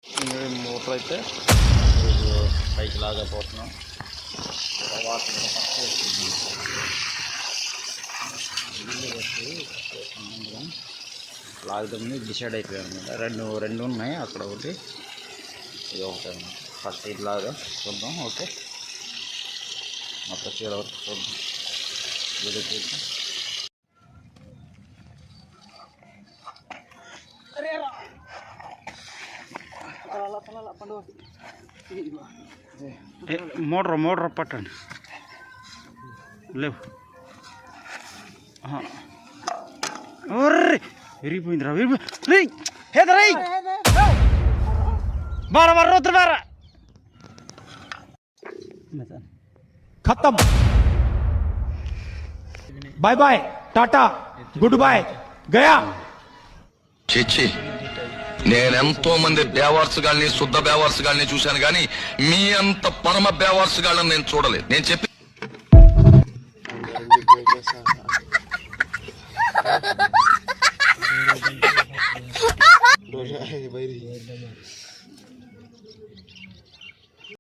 Motor అయితే పైకి లాగపోతున్నాం. Water లాగుదామని decide అయిపోయాను అనమాట. రెండు ఉన్నాయి, అక్కడ ఒకటి ఇది ఒకటి అనమాట. ఫస్ట్ ఇది లాగా చూద్దాం. ఓకే, మొత్తం చీర వరకు చూద్దాం. వీడియో చూద్దాం. మోటార్ పట్టండి. లేవు విరిగిపోయిందిరా. बारह रोत्र बारह खत्म. Bye bye tata good bye गया. చిచ్చి, నేనెంతో మంది బేవార్స్ గాల్ని శుద్ధ బేవార్స్ గాల్ని చూశాను కానీ మీ అంత పరమ బేవార్స్ గాళ్ళని నేను చూడలేదు. నేను చెప్పి